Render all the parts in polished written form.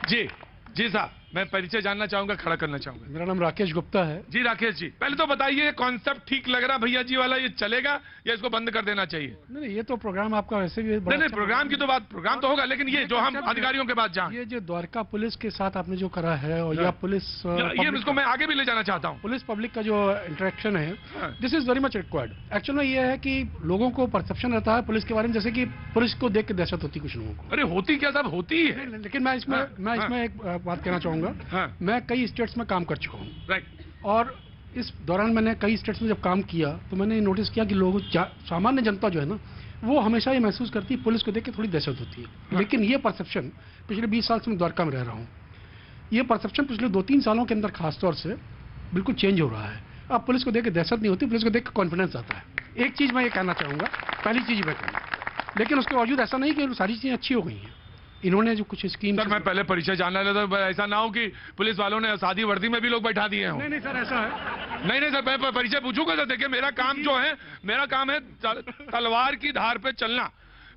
जी जी साहब, मैं परिचय जानना चाहूंगा, खड़ा करना चाहूंगा। मेरा नाम राकेश गुप्ता है। जी राकेश जी, पहले तो बताइए कॉन्सेप्ट ठीक लग रहा भैया जी वाला, ये चलेगा या इसको बंद कर देना चाहिए? नहीं, ये तो प्रोग्राम आपका वैसे भी नहीं नहीं, प्रोग्राम की तो बात, प्रोग्राम तो होगा, लेकिन ये जो हम अधिकारियों के पास जाएं, ये जो द्वारका पुलिस के साथ आपने जो करा है, और या पुलिस ये इसको मैं आगे भी ले जाना चाहता हूँ। पुलिस पब्लिक का जो इंटरेक्शन है, this is very much required. Actual में ये है कि लोगों को परसेप्शन रहता है पुलिस के बारे में, जैसे कि पुलिस को देख के दहशत होती कुछ लोगों को। अरे होती क्या साहब, होती है। लेकिन मैं इसमें एक बात कहना चाहूंगा। मैं कई स्टेट्स में काम कर चुका हूँ, राइट, और इस दौरान मैंने कई स्टेट्स में जब काम किया तो मैंने नोटिस किया कि लोग, सामान्य जनता जो है ना, वो हमेशा ये महसूस करती है पुलिस को देख के थोड़ी दहशत होती है। लेकिन ये परसेप्शन पिछले 20 साल से मैं द्वारका में रह रहा हूँ, ये परसेप्शन पिछले 2-3 सालों के अंदर खासतौर से बिल्कुल चेंज हो रहा है। अब पुलिस को देख के दहशत नहीं होती, पुलिस को देख के कॉन्फिडेंस आता है। एक चीज़ मैं ये कहना चाहूँगा, पहली चीज़ मैं कहूँगा, लेकिन उसके बावजूद ऐसा नहीं कि सारी चीज़ें अच्छी हो गई हैं। इन्होंने जो कुछ स्कीम, सर मैं पहले परिचय जानना लेता हूं, ऐसा ना हो कि पुलिस वालों ने सादी वर्दी में भी लोग बैठा दिए हों। नहीं सर, ऐसा है नहीं नहीं सर, मैं परिचय पूछूंगा सर। देखिए मेरा काम जो है, मेरा काम है तलवार की धार पे चलना,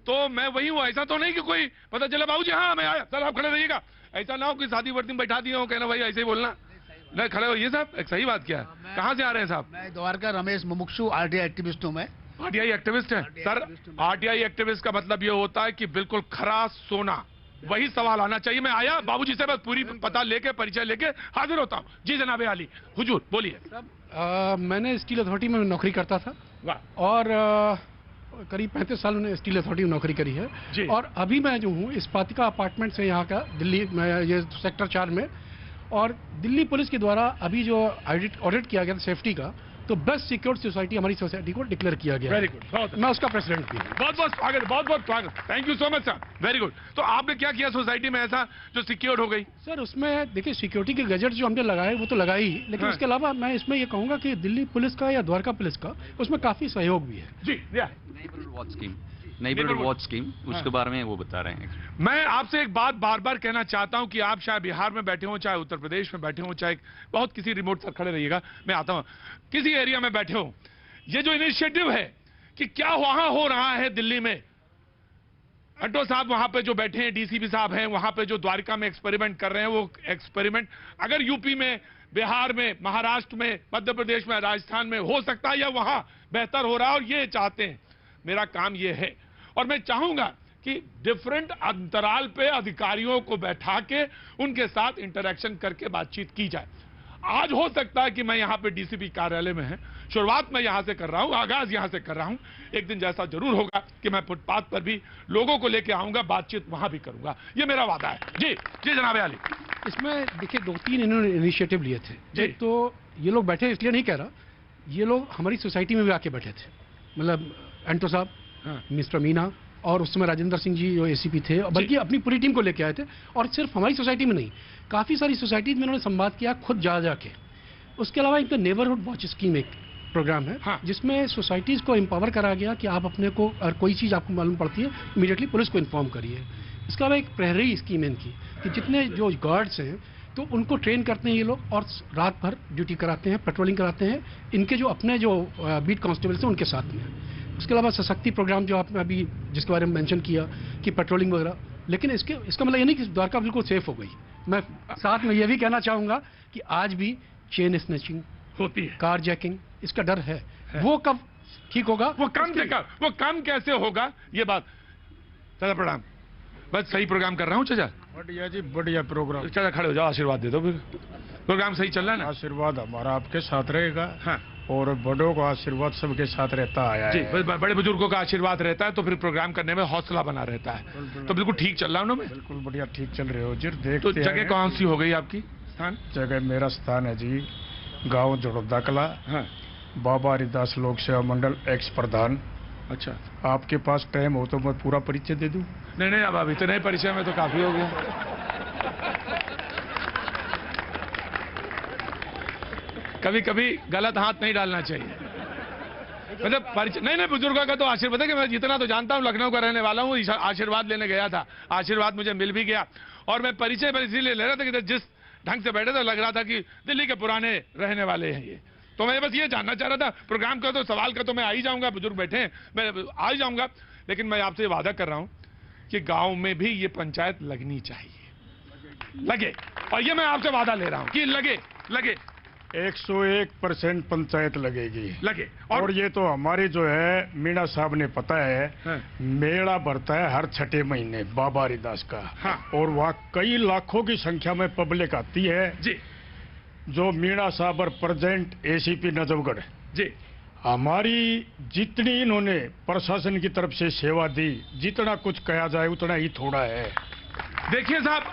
तो मैं वही हूँ। ऐसा तो नहीं कि कोई पता चला बाबू जी हाँ मैं आया, सर आप खड़े रहिएगा, ऐसा ना हो कि सादी वर्दी में बैठा दिए हो, कहना भाई ऐसे ही बोलना, नहीं खड़े हो। ये साहब एक सही बात क्या है, कहाँ से आ रहे हैं साहब? मैं द्वारका रमेश मुमुक्षु आरटीआई एक्टिविस्ट हूँ। मैं आरटीआई एक्टिविस्ट है सर। आरटीआई एक्टिविस्ट का मतलब ये होता है कि बिल्कुल खरा सोना, वही सवाल आना चाहिए। मैं आया बाबूजी से बस पूरी पता लेके, परिचय लेके हाजिर होता हूँ। जी जनाबे आली, हुजूर बोलिए। मैंने स्टील अथॉरिटी में नौकरी करता था, और करीब 35 साल मैंने स्टील अथॉरिटी में नौकरी करी है। और अभी मैं जो हूँ इस्पातिका अपार्टमेंट से, यहाँ का दिल्ली में, ये सेक्टर 4 में, और दिल्ली पुलिस के द्वारा अभी जो ऑडिट किया गया था सेफ्टी का, तो बेस्ट सिक्योर्ड सोसाइटी हमारी सोसाइटी को डिक्लेयर किया गया। वेरी गुड, मैं उसका प्रेसिडेंट भी। बहुत बहुत स्वागत, बहुत बहुत स्वागत, thank you so much sir, very good. तो आपने क्या किया सोसाइटी में ऐसा जो सिक्योर्ड हो गई? सर उसमें देखिए, सिक्योरिटी के गैजेट जो हमने लगाए वो तो लगाए ही, लेकिन उसके अलावा मैं इसमें ये कहूंगा कि दिल्ली पुलिस का या द्वारका पुलिस का उसमें काफी सहयोग भी है। जी, नेबरहुड वॉच स्कीम, उसके बारे में वो बता रहे हैं। मैं आपसे एक बात बार बार कहना चाहता हूं कि आप चाहे बिहार में बैठे हो, चाहे उत्तर प्रदेश में बैठे हो, चाहे बहुत किसी रिमोट तक खड़े रहिएगा, मैं आता हूं, किसी एरिया में बैठे हो, ये जो इनिशिएटिव है कि क्या वहां हो रहा है दिल्ली में, अंटो साहब वहां पे जो बैठे हैं, डीसीपी साहब हैं, वहां पे जो द्वारका में एक्सपेरिमेंट कर रहे हैं, वो एक्सपेरिमेंट अगर यूपी में, बिहार में, महाराष्ट्र में, मध्य प्रदेश में, राजस्थान में हो सकता है या वहां बेहतर हो रहा है, और ये चाहते हैं। मेरा काम ये है, और मैं चाहूंगा कि डिफरेंट अंतराल पे अधिकारियों को बैठा के उनके साथ इंटरेक्शन करके बातचीत की जाए। आज हो सकता है कि मैं यहाँ पे डीसीपी कार्यालय में है, शुरुआत मैं यहाँ से कर रहा हूँ, आगाज यहाँ से कर रहा हूँ। एक दिन जैसा जरूर होगा कि मैं फुटपाथ पर भी लोगों को लेके आऊंगा, बातचीत वहां भी करूंगा, ये मेरा वादा है। जी जी जनाब आली। इसमें देखिए 2-3 इन्होंने इनिशिएटिव लिए थे। एक तो ये लोग बैठे, इसलिए नहीं कह रहा, ये लोग हमारी सोसाइटी में भी आके बैठे थे, मतलब एंटो साहब, मिस्टर मीना, और उस समय राजेंद्र सिंह जी जो एसीपी थे, बल्कि अपनी पूरी टीम को लेके आए थे। और सिर्फ हमारी सोसाइटी में नहीं, काफ़ी सारी सोसाइटीज में उन्होंने संवाद किया खुद जा जाके। उसके अलावा एक नेबरहुड वॉच स्कीम एक प्रोग्राम है, जिसमें सोसाइटीज को एम्पावर करा गया कि आप अपने को, अगर कोई चीज़ आपको मालूम पड़ती है, इमीडिएटली पुलिस को इन्फॉर्म करिए। इसके अलावा एक प्रहरी स्कीम है इनकी, कि जितने जो गार्ड्स हैं तो उनको ट्रेन करते हैं ये लोग, और रात भर ड्यूटी कराते हैं, पेट्रोलिंग कराते हैं, इनके जो अपने जो बीट कांस्टेबल्स हैं उनके साथ में। उसके अलावा सशक्ति प्रोग्राम जो आपने अभी जिसके बारे में मेंशन किया कि पेट्रोलिंग वगैरह, लेकिन इसका मतलब ये नहीं कि द्वारका बिल्कुल सेफ हो गई। मैं साथ में ये भी कहना चाहूँगा कि आज भी चेन स्नैचिंग होती है, कार जैकिंग, इसका डर है। वो कब ठीक होगा, वो कम कैसे होगा, ये बात। चाचा प्रणाम, बस सही प्रोग्राम कर रहा हूँ चाचा? बढ़िया जी, बढ़िया प्रोग्राम। चाचा खड़े हो जाओ, आशीर्वाद दे दो, फिर प्रोग्राम सही चल रहा है ना? आशीर्वाद हमारा आपके साथ रहेगा। और बड़ों का आशीर्वाद सबके साथ रहता आया है। बड़े बुजुर्गों का आशीर्वाद रहता है तो फिर प्रोग्राम करने में हौसला बना रहता है। तो बिल्कुल ठीक चल रहा हूँ ना मैं? बिल्कुल बढ़िया, ठीक चल रहे हो जी। देखते तो जगह कौन सी हो गई आपकी स्थान? जगह मेरा स्थान है जी गांव जोड़दा कला, बाबा हरिदास लोक सेवा मंडल एक्स प्रधान। अच्छा, आपके पास टाइम हो तो मैं पूरा परिचय दे दूं? नहीं नहीं, अब इतने परिचय में तो काफी हो गया। कभी कभी गलत हाथ नहीं डालना चाहिए, मतलब परिचय नहीं, बुजुर्गों का तो आशीर्वाद है कि मैं जितना तो जानता हूँ, लखनऊ का रहने वाला हूँ, आशीर्वाद लेने गया था, आशीर्वाद मुझे मिल भी गया। और मैं परिचय पर इसीलिए ले रहा था कि जिस ढंग से बैठे थे लग रहा था कि दिल्ली के पुराने रहने वाले हैं ये। तो मैं बस ये जानना चाह रहा था, प्रोग्राम का तो सवाल का तो मैं आ ही जाऊंगा, बुजुर्ग बैठे हैं, मैं आ ही जाऊंगा, लेकिन मैं आपसे वादा कर रहा हूं कि गांव में भी ये पंचायत लगनी चाहिए। लगे, और ये मैं आपसे वादा ले रहा हूं कि लगे लगे 101% पंचायत लगेगी। लगे। और ये तो हमारी जो है मीणा साहब ने पता है, मेला भरता है हर छठे महीने बाबा हरिदास का। हाँ। और वहाँ कई लाखों की संख्या में पब्लिक आती है जी। जो मीणा साहब और प्रेजेंट एसीपी नजफगढ़ जी। हमारी जितनी इन्होंने प्रशासन की तरफ से सेवा दी, जितना कुछ कहा जाए उतना ही थोड़ा है। देखिए साहब, आप